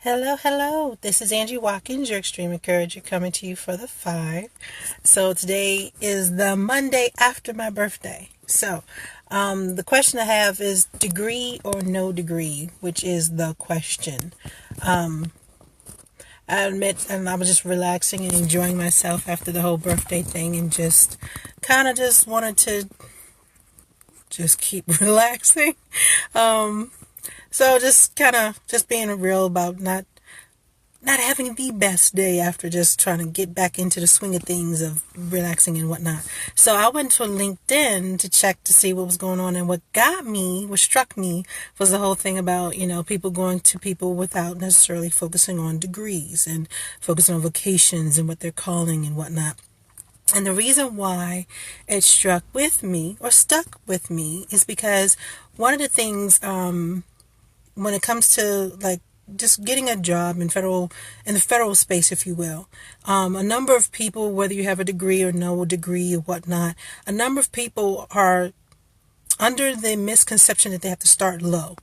Hello, hello. This is Angie Watkins, your extreme encourager, coming to you for the five. So today is the Monday after my birthday. The question I have is degree or no degree, which is the question. I admit, and I was just relaxing and enjoying myself after the whole birthday thing, and just kind of just wanted to just keep relaxing. So just kind of just being real about not having the best day after just trying to get back into the swing of things of relaxing and whatnot. So I went to LinkedIn to check to see what was going on, and what struck me was the whole thing about, people going to people without necessarily focusing on degrees and focusing on vocations and what they're calling and whatnot. And the reason why it stuck with me is because one of the things, when it comes to like just getting a job in the federal space, if you will, a number of people, whether you have a degree or no degree or whatnot, a number of people are under the misconception that they have to start low.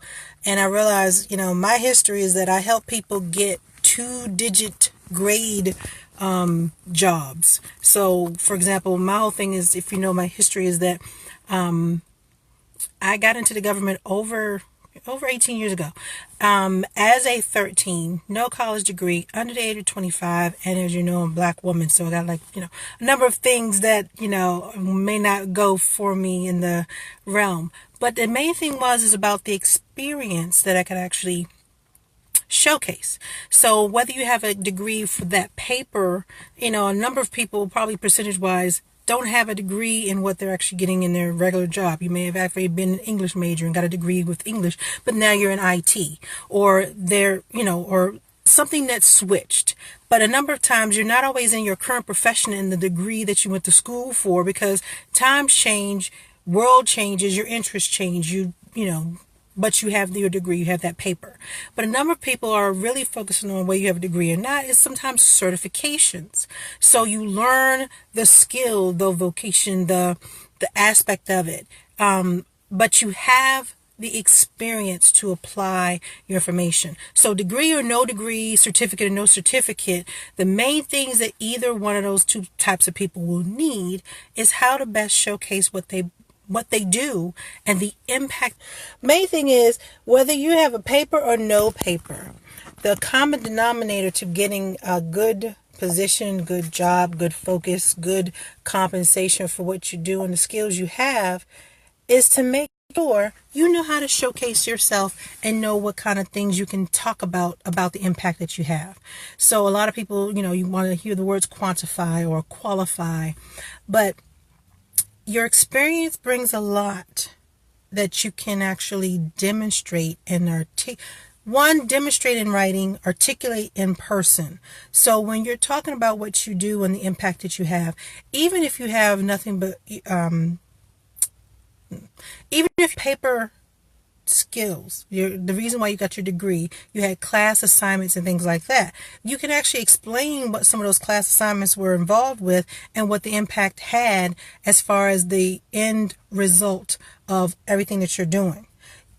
And I realize, my history is that I help people get 2-digit grade jobs. So, for example, my whole thing is, if you know my history, is that I got into the government over 18 years ago, as a 13, no college degree, under the age of 25, and as you know, I'm a black woman, so I got a number of things that, may not go for me in the realm. But the main thing is about the experience that I could actually showcase. So whether you have a degree for that paper, a number of people, probably percentage wise, don't have a degree in what they're actually getting in their regular job. You may have actually been an English major and got a degree with English, but now you're in IT, or or something that's switched. But a number of times you're not always in your current profession in the degree that you went to school for, because times change, world changes, your interests change, but you have your degree, you have that paper. But a number of people are really focusing on whether you have a degree or not is sometimes certifications. So you learn the skill, the vocation, the aspect of it. But you have the experience to apply your information. So degree or no degree, certificate or no certificate, the main things that either one of those two types of people will need is how to best showcase what they do and the impact. Main thing is, whether you have a paper or no paper, the common denominator to getting a good position, good job, good focus, good compensation for what you do and the skills you have is to make sure you know how to showcase yourself and know what kind of things you can talk about the impact that you have. So a lot of people, you want to hear the words quantify or qualify, but your experience brings a lot that you can actually demonstrate and demonstrate in writing, articulate in person. So when you're talking about what you do and the impact that you have, even if you have nothing but, even if paper skills, the reason why you got your degree, you had class assignments and things like that, you can actually explain what some of those class assignments were involved with and what the impact had as far as the end result of everything that you're doing.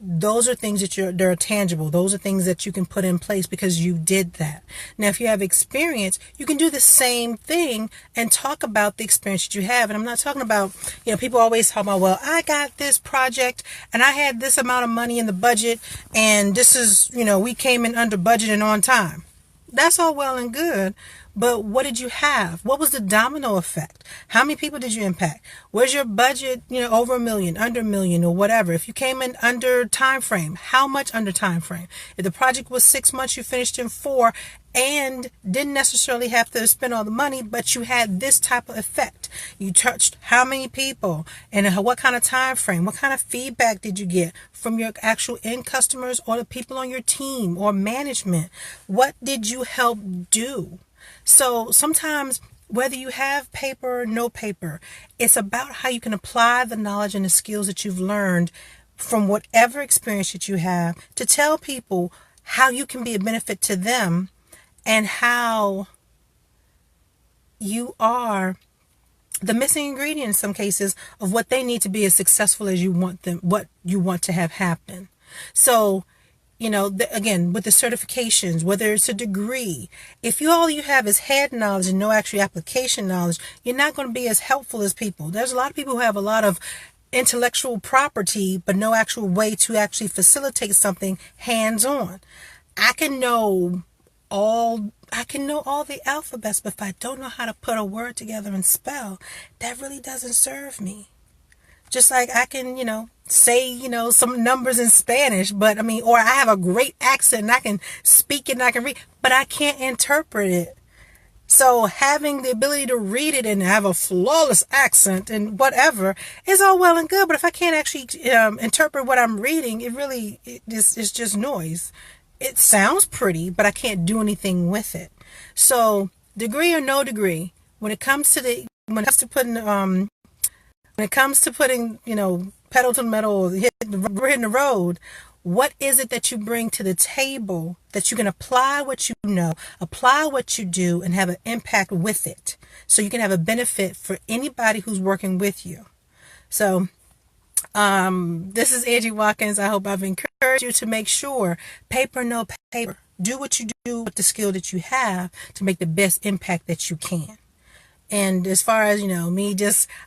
Those are things they're tangible. Those are things that you can put in place because you did that. Now, if you have experience, you can do the same thing and talk about the experience that you have. And I'm not talking about, people always talk about, well, I got this project and I had this amount of money in the budget and this is, we came in under budget and on time. That's all well and good, but what did you have? What was the domino effect? How many people did you impact? Was your budget, over $1 million, under $1 million, or whatever? If you came in under time frame, how much under time frame? If the project was 6 months, you finished in 4 and didn't necessarily have to spend all the money, but you had this type of effect. You touched how many people and what kind of time frame? What kind of feedback did you get from your actual end customers or the people on your team or management? What did you help do? So sometimes, whether you have paper or no paper, it's about how you can apply the knowledge and the skills that you've learned from whatever experience that you have to tell people how you can be a benefit to them and how you are the missing ingredient in some cases of what they need to be as successful as you want them, what you want to have happen. So Again, with the certifications, whether it's a degree, if all you have is head knowledge and no actual application knowledge, you're not going to be as helpful as people. There's a lot of people who have a lot of intellectual property, but no actual way to actually facilitate something hands-on. I can know all the alphabets, but if I don't know how to put a word together and spell, that really doesn't serve me. Just like I can, say, some numbers in Spanish, but or I have a great accent and I can speak it and I can read, but I can't interpret it. So having the ability to read it and have a flawless accent and whatever is all well and good, but if I can't actually interpret what I'm reading, it's just noise. It sounds pretty, but I can't do anything with it. So degree or no degree, when it comes to putting pedal to the metal or hitting the road, what is it that you bring to the table that you can apply what you know, apply what you do, and have an impact with it, so you can have a benefit for anybody who's working with you. So this is Anggie Watkins. I hope I've encouraged you to make sure, paper no paper, do what you do with the skill that you have to make the best impact that you can. And as far as,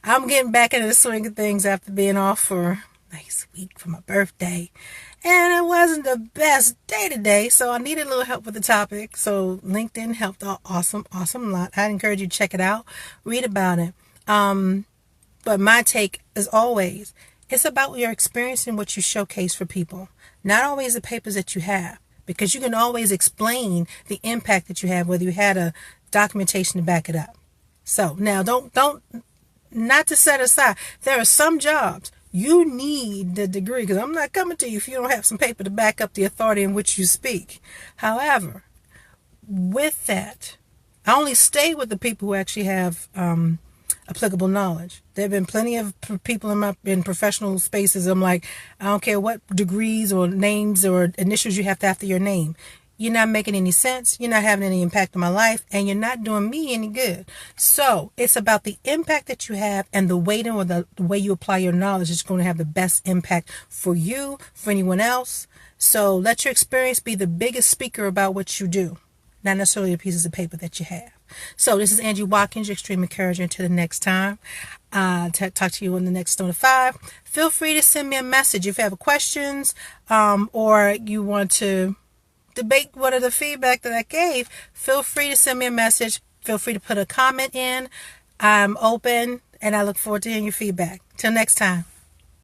I'm getting back into the swing of things after being off for a nice week for my birthday. And it wasn't the best day today, so I needed a little help with the topic. So LinkedIn helped an awesome lot. I'd encourage you to check it out, read about it. But my take, as always, it's about your experience and what you showcase for people. Not always the papers that you have, because you can always explain the impact that you have, whether you had a documentation to back it up. So now not to set aside, there are some jobs you need the degree, because I'm not coming to you if you don't have some paper to back up the authority in which you speak. However, with that, I only stay with the people who actually have applicable knowledge. There have been plenty of people in professional spaces. I'm like, I don't care what degrees or names or initials you have to after your name. You're not making any sense. You're not having any impact on my life, and you're not doing me any good. So it's about the impact that you have, and the way the way you apply your knowledge is going to have the best impact for you, for anyone else. So let your experience be the biggest speaker about what you do, not necessarily the pieces of paper that you have. So this is Anggie Watkins, your extreme encourager. Until the next time, talk to you on the next Stone of 5. Feel free to send me a message if you have questions, or you want to debate what are the feedback that I gave. Feel free to send me a message. Feel free to put a comment in. I'm open, and I look forward to hearing your feedback. Till next time.